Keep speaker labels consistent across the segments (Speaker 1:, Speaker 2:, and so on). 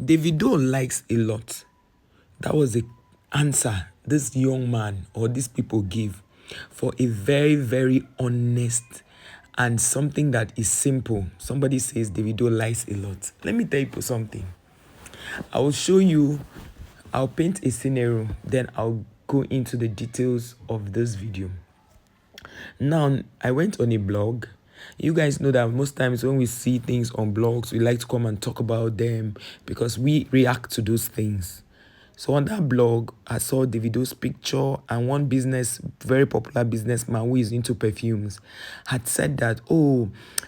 Speaker 1: Davido likes a lot. That was the answer this young man or these people give for a very, very honest and something that is simple. Somebody says Davido lies a lot. Let me tell you something. I will show you, I'll paint a scenario, then I'll go into the details of this video. Now, I went on a blog. You guys know that most times when we see things on blogs, we like to come and talk about them because we react to those things. So on that blog, I saw Davido's picture, and one very popular businessman who is into perfumes had said that,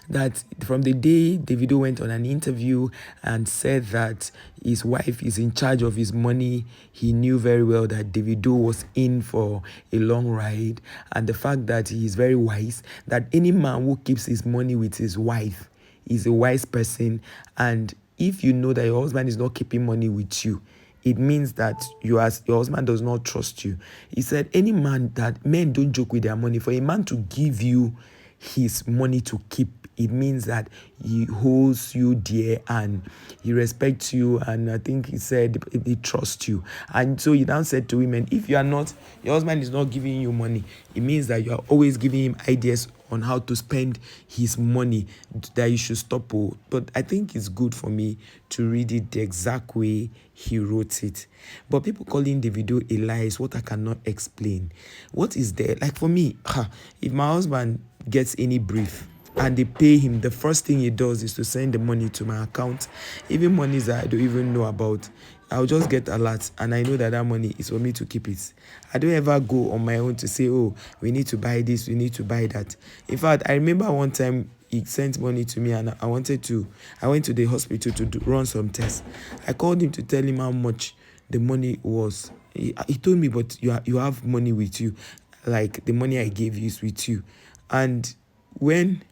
Speaker 1: that from the day Davido went on an interview and said that his wife is in charge of his money, he knew very well that Davido was in for a long ride, and the fact that he is very wise, that any man who keeps his money with his wife is a wise person. And if you know that your husband is not keeping money with you, it means that your husband does not trust you. He said, men don't joke with their money. For a man to give you his money to keep, it means that he holds you dear and he respects you, and I think he said he trusts you. And so he now said to women, if your husband is not giving you money, it means that you are always giving him ideas on how to spend his money, that you should stop. But I think it's good for me to read it the exact way he wrote it. But people calling Davido a lie is what I cannot explain. What is there? Like for me, if my husband gets any brief and they pay him, the first thing he does is to send the money to my account. Even monies that I don't even know about, I'll just get alerts, and I know that money is for me to keep it. I don't ever go on my own to say, we need to buy this, we need to buy that. In fact, I remember one time he sent money to me, and I went to the hospital to run some tests. I called him to tell him how much the money was. He told me, but you have money with you. Like, the money I gave you is with you. And when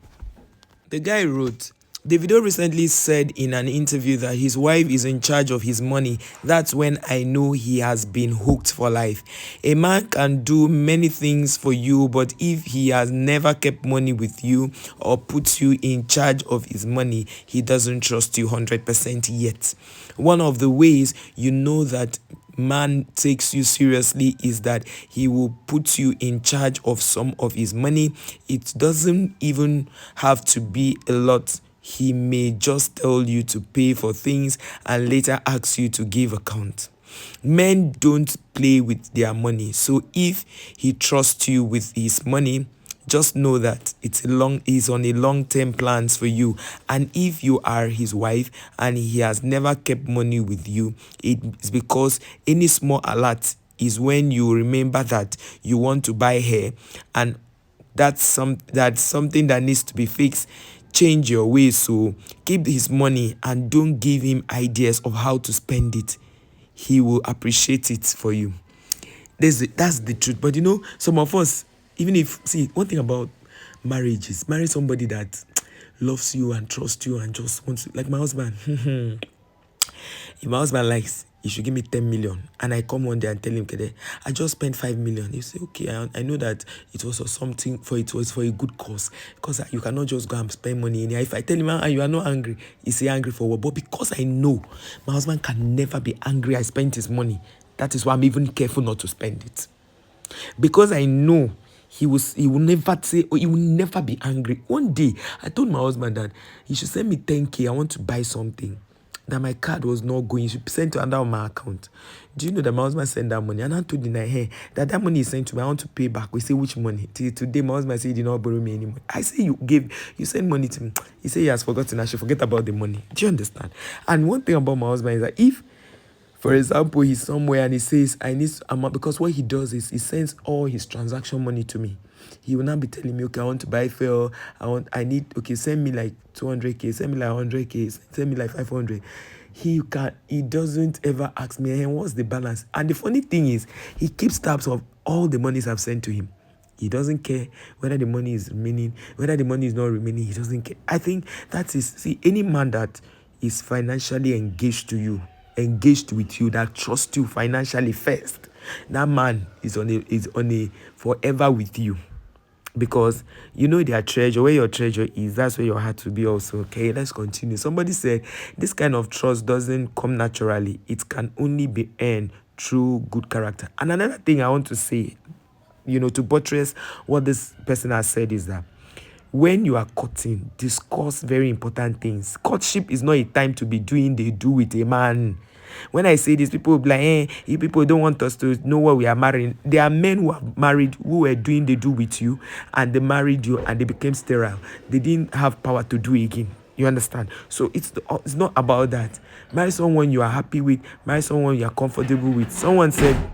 Speaker 1: the guy wrote, Davido recently said in an interview that his wife is in charge of his money. That's when I know he has been hooked for life. A man can do many things for you, but if he has never kept money with you or puts you in charge of his money, he doesn't trust you 100% yet. One of the ways you know that man takes you seriously is that he will put you in charge of some of his money. It doesn't even have to be a lot. He may just tell you to pay for things and later ask you to give account. Men don't play with their money. So if he trusts you with his money, just know that he's on a long-term plans for you. And if you are his wife and he has never kept money with you, it's because any small alert is when you remember that you want to buy hair, and that's something that needs to be fixed. Change your ways. So keep his money and don't give him ideas of how to spend it. He will appreciate it for you. That's the truth. But some of us, one thing about marriage is marry somebody that loves you and trusts you and just wants to, like my husband. If my husband likes, he should give me 10 million, and I come one day and tell him, Kede, I just spent 5 million. He say, okay, I know that it was for a good cause, because you cannot just go and spend money in here. If I tell him, you are not angry, he say angry for what? But because I know my husband can never be angry I spent his money, that is why I'm even careful not to spend it. Because I know he will never say, or he will never be angry. One day, I told my husband that he should send me 10K. I want to buy something. That my card was not going. He should send to another on my account. Do you know that my husband sent that money? And I told him, hey, that money is sent to me. I want to pay back. We say, which money? Till today, my husband said he did not borrow me any money. I say, you send money to me. He said he has forgotten. I should forget about the money. Do you understand? And one thing about my husband is that if, for example, he's somewhere and he says, I need amount, because what he does is he sends all his transaction money to me. He will not be telling me, okay, I want to buy fuel. Send me like 200K, send me like 100K, send me like 500. He doesn't ever ask me, hey, what's the balance? And the funny thing is, he keeps tabs of all the monies I've sent to him. He doesn't care whether the money is remaining, whether the money is not remaining. He doesn't care. I think any man that is financially engaged with you, that trusts you financially first, that man is on a forever with you. because you know their treasure. Where your treasure is, that's where your heart will be also. Okay, let's continue. Somebody said this kind of trust doesn't come naturally, it can only be earned through good character. And another thing I want to say, to buttress what this person has said, is that when you are courting, discuss very important things. Courtship is not a time to be doing they do with a man. When I say this, people will be like, you people don't want us to know what we are marrying. There are men who are married who were doing they do with you, and they married you and they became sterile. They didn't have power to do it again. You understand? So it's not about that. Marry someone you are happy with. Marry someone you are comfortable with. Someone said,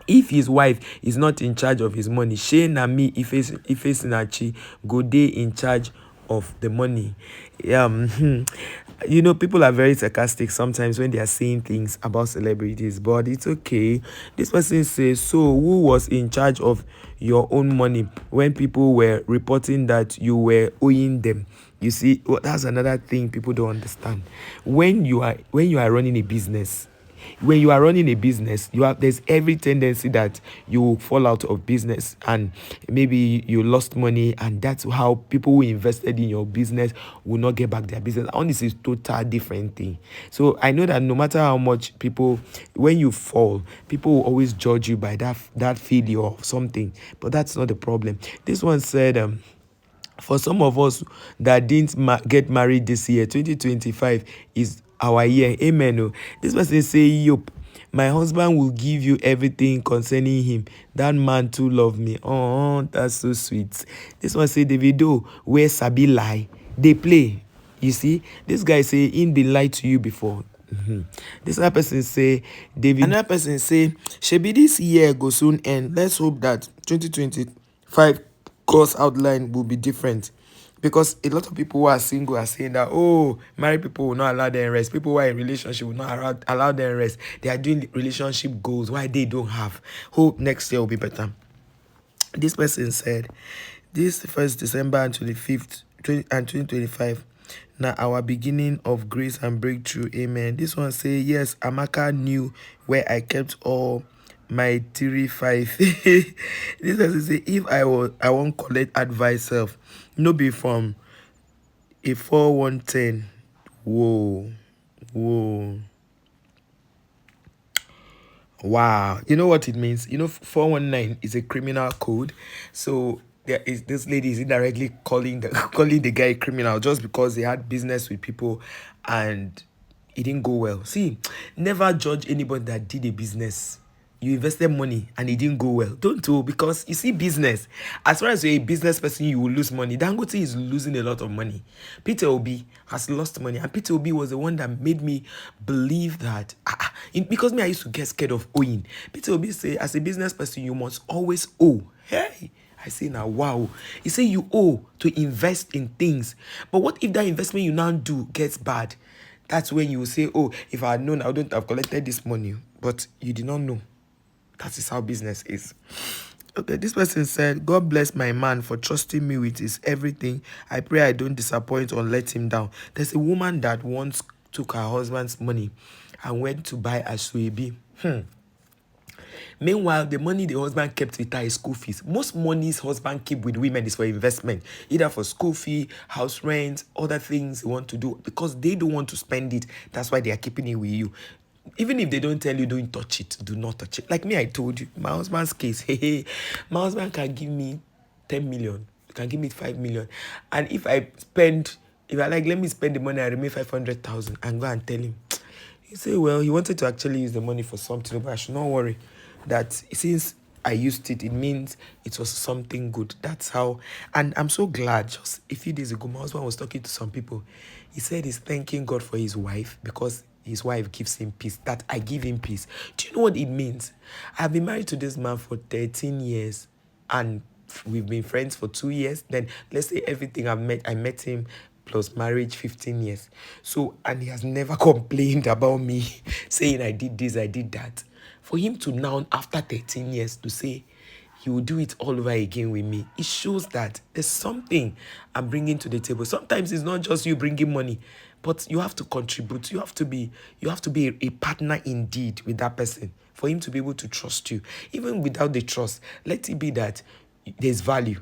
Speaker 1: if his wife is not in charge of his money, shey na me Ife Sinachi go dey in charge of the money. People are very sarcastic sometimes when they are saying things about celebrities, but it's okay. This person says, so who was in charge of your own money when people were reporting that you were owing them? You see, that's another thing people don't understand. When you are running a business, there's every tendency that you will fall out of business, and maybe you lost money, and that's how people who invested in your business will not get back their business. And this is total different thing. So I know that no matter how much people, when you fall, people will always judge you by that failure or something, but that's not the problem. This one said, for some of us that didn't get married this year, 2025 is our year. Amen. Oh. This person say, yup, my husband will give you everything concerning him. That man too love me. Oh, that's so sweet. This one say, Davido, where Sabi lie? They play. You see, this guy say, in they lie to you before. This other person say, David. Another person say, shebi this year go soon end. Let's hope that 2025 course outline will be different, because a lot of people who are single are saying that, oh, married people will not allow them rest. People who are in relationship will not allow them rest. They are doing relationship goals why they don't have. Hope next year will be better. This person said, this 1st December and 25th and 2025 now our beginning of grace and breakthrough. Amen. This one say, yes, Amaka knew where I kept all my 3-5. This person say, if I won't collect advice self, no be from a 4110. Whoa. Wow. You know what it means? 419 is a criminal code. So this lady is indirectly calling the guy a criminal just because he had business with people and it didn't go well. See, never judge anybody that did a business. You invested money and it didn't go well. Don't do, because you see, business, as far as you're a business person, you will lose money. Dangote is losing a lot of money. Peter Obi has lost money, and Peter Obi was the one that made me believe that because me, I used to get scared of owing. Peter Obi say, as a business person, you must always owe. Hey, I say now, wow. He say you owe to invest in things. But what if that investment you now do gets bad? That's when you will say, oh, if I had known, I wouldn't have collected this money. But you did not know. That is how business is. Okay, this person said, God bless my man for trusting me with his everything. I pray I don't disappoint or let him down. There's a woman that once took her husband's money and went to buy a suebi. Meanwhile, the money the husband kept with her is school fees. Most monies husband keep with women is for investment, either for school fee, house rent, other things they want to do, because they don't want to spend it. That's why they are keeping it with you. Even if they don't tell you, don't touch it. Do not touch it. Like me, I told you, my husband's case, my husband can give me 10 million. He can give me 5 million. And if I like, let me spend the money, I remain 500,000 and go and tell him. He say, well, he wanted to actually use the money for something, but I should not worry that since I used it, it means it was something good. That's how, and I'm so glad. Just a few days ago, my husband was talking to some people. He said he's thanking God for his wife because his wife gives him peace, that I give him peace. Do you know what it means? I've been married to this man for 13 years and we've been friends for 2 years. Then let's say everything I met him plus marriage 15 years. So, and he has never complained about me saying I did this, I did that. For him to now, after 13 years, to say he will do it all over again with me, it shows that there's something I'm bringing to the table. Sometimes it's not just you bringing money, but you have to contribute. You have to be a partner indeed with that person for him to be able to trust you. Even without the trust, let it be that there's value.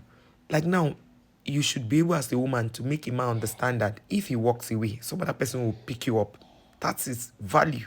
Speaker 1: Like now, you should be able as a woman to make a man understand that if he walks away, some other person will pick you up. That's his value.